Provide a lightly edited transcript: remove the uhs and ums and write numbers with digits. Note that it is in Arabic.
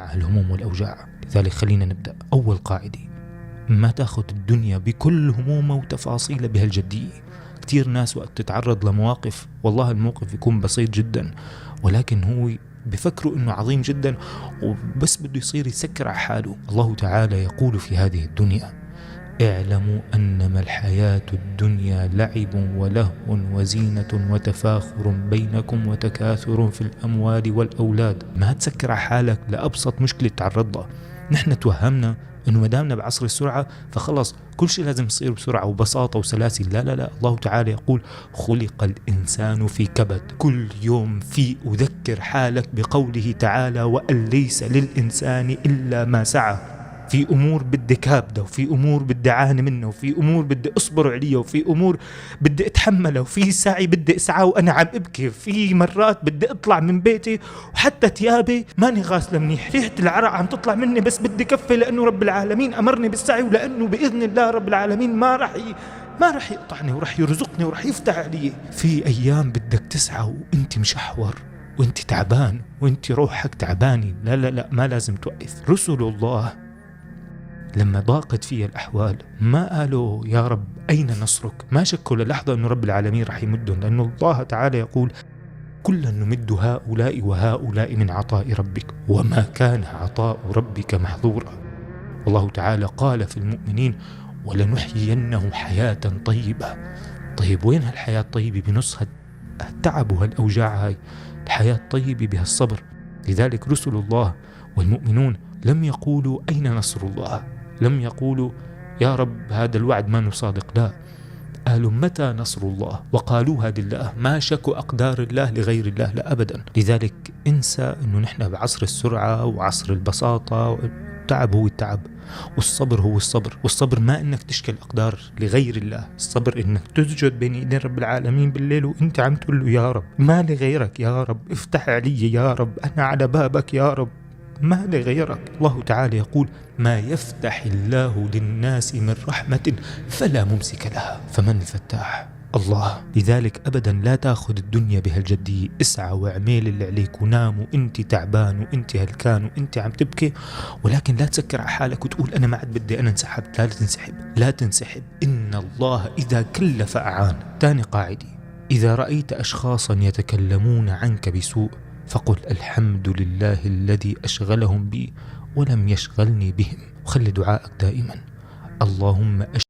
مع الهموم والأوجاع. لذلك خلينا نبدأ. أول قاعدة: ما تاخذ الدنيا بكل همومها وتفاصيلها بهالجدية. كتير ناس وقت تتعرض لمواقف، والله الموقف يكون بسيط جدا، ولكن هو بفكروا انه عظيم جدا، وبس بده يصير يسكر على حاله. الله تعالى يقول في هذه الدنيا: اعلموا أنما الحياة الدنيا لعب ولهو وزينة وتفاخر بينكم وتكاثر في الأموال والأولاد. ما تسكر على حالك لأبسط مشكلة تعرض لها. نحن توهمنا أنه مدامنا بعصر السرعة فخلص كل شيء لازم يصير بسرعة وبساطة وسلاسل. لا لا لا، الله تعالى يقول: خلق الإنسان في كبد. كل يوم في أذكر حالك بقوله تعالى: وأن ليس للإنسان إلا ما سعى. في أمور بدي كابدة، وفي أمور بدي أعاني منها، وفي أمور بدي أصبر عليها، وفي أمور بدي أتحملها، وفي سعي بدي أسعى وأنا عم أبكي. في مرات بدي أطلع من بيتي وحتى ثيابي ماني غاسلة منيح، ريحة العرق عم تطلع مني، بس بدي كفي لأنه رب العالمين أمرني بالسعي، ولأنه بإذن الله رب العالمين ما رح يقطعني ورح يرزقني ورح يفتح علي. في أيام بدك تسعى وأنت مشحور وأنت تعبان وأنت روحك تعباني. لا لا لا، ما لازم توقف. رسل الله لما ضاقت فيها الأحوال ما قالوا يا رب أين نصرك، ما شكوا للحظة أنه رب العالمين رح يمدهم، لأن الله تعالى يقول: كلا نمد هؤلاء وهؤلاء من عطاء ربك وما كان عطاء ربك محظورا. والله تعالى قال في المؤمنين: ولنحيينه حياة طيبة. طيب وين هالحياة الطيبة؟ بنصها التعب وهالأوجاع هاي. الحياة الطيبة بهالصبر. لذلك رسل الله والمؤمنون لم يقولوا أين نصر الله، لم يقولوا يا رب هذا الوعد ما نصادق، لا، قالوا متى نصر الله، وقالوها لله، ما شكوا أقدار الله لغير الله، لا أبدا. لذلك انسى أنه نحن بعصر السرعة وعصر البساطة. التعب هو التعب، والصبر هو الصبر. والصبر ما انك تشكل اقدار لغير الله، الصبر انك تسجد بين ايدين رب العالمين بالليل وانت عم تقول له: يا رب ما لغيرك، يا رب افتح علي، يا رب انا على بابك، يا رب ما لغيرك. الله تعالى يقول: ما يفتح الله للناس من رحمة فلا ممسك لها. فمن الفتاح؟ الله. لذلك أبدا لا تأخذ الدنيا بهالجدية. اسعى واعمل اللي عليك ونام وانت تعبان وانت هلكان وانت عم تبكي، ولكن لا تسكر على حالك وتقول أنا ما عاد بدي، أنا انسحبت. لا تنسحب، لا تنسحب. إن الله إذا كلف أعان. ثاني قاعدة: إذا رأيت أشخاصا يتكلمون عنك بسوء فقل: الحمد لله الذي أشغلهم بي ولم يشغلني بهم. وخلي دعائك دائما: اللهم